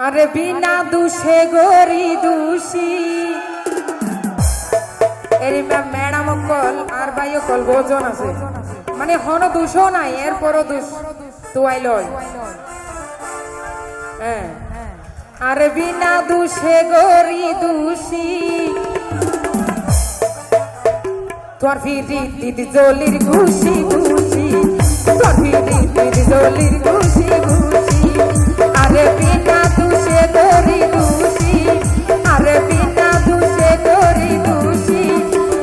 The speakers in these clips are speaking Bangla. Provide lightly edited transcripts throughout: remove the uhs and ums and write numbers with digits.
আরে বিনা দুষে গরি দোষী এর ম্যাডাম কল আর ভাই কল গোজন আছে মানে হন দোষও নাই এরপরও দোষ তোয়াই লয় হ্যাঁ আরে বিনা দুষে গরি দোষী তোর ফিরি দিদি জলির খুশি খুশি তোর ফিরি দিদি জলির খুশি খুশি আরে বিনা দুষে গরি দোষী আরে বিনা দুষে গরি দোষী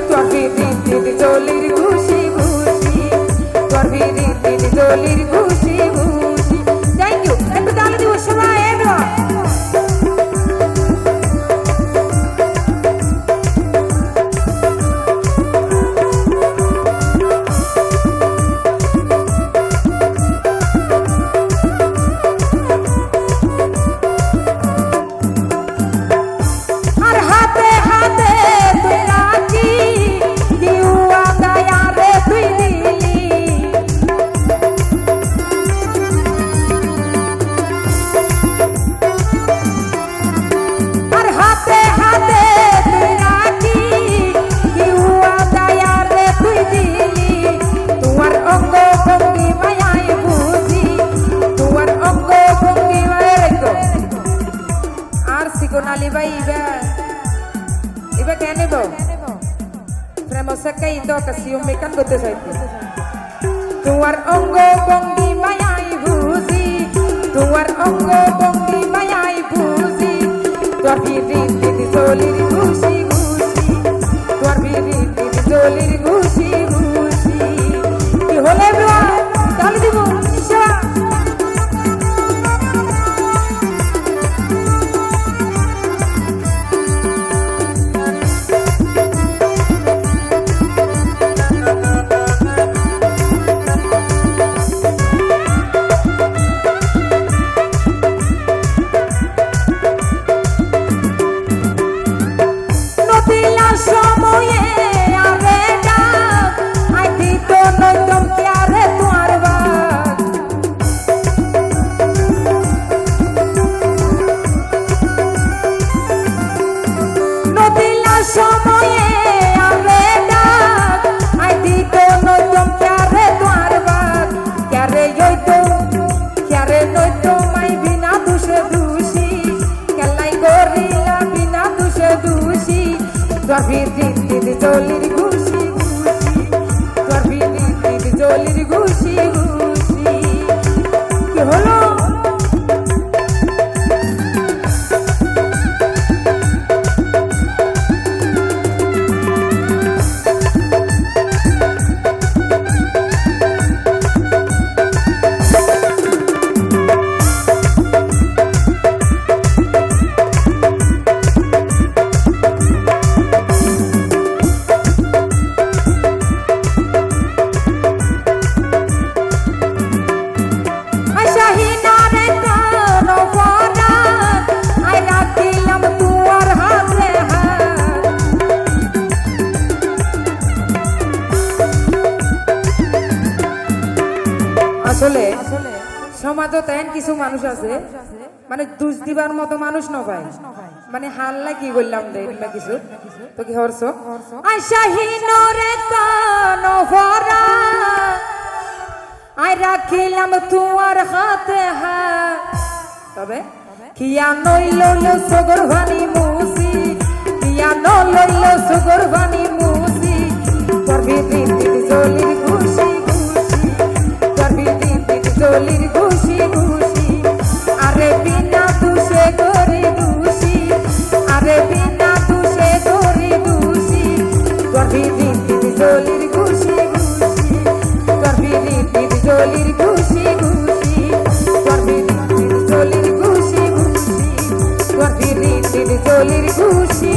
তোর ফিরি দিদি জলির খুশি খুশি তোর ফিরি দিদি জলির খুশি খুশি থ্যাংক ইউ একটু তালে দিব সবাই এনো Nali ba iba kene bo premo sakai do kasium mekan bote saite tuar ongo bongi mayai buzi tuar ongo bongi mayai buzi tuar biri didi zolir gushi gushi tuar biri didi zolir gushi gushi ki hole bro dal dibo sha তোর ফিরি দিদি জলির খুশি খুশি তোর ফিরি দিদি জলির খুশি খুশি কি হলো আসলে সমাজত এন কিছু মানুষ আছে মানে দুষ দিবার মতো মানুষ ন ভাই মানে হাল্লা কি করলাম দে কিছু তো কি হরছ আশাহীনরে কান ভরা আই রাখিলাম তোমার হাতে হাত তবে কিয়া নইল সগর ভানি মুসি কিয়া নইল সগর ভানি মুসি তোর বিধি জলির খুশি জলির খুশি খুশি আরে বিনা দুষে গরি দোষী আরে বিনা দুষে গরি দোষী তোর বিধি জলির খুশি খুশি তোর বিধি জলির খুশি খুশি তোর বিধি জলির খুশি খুশি তোর বিধি জলির খুশি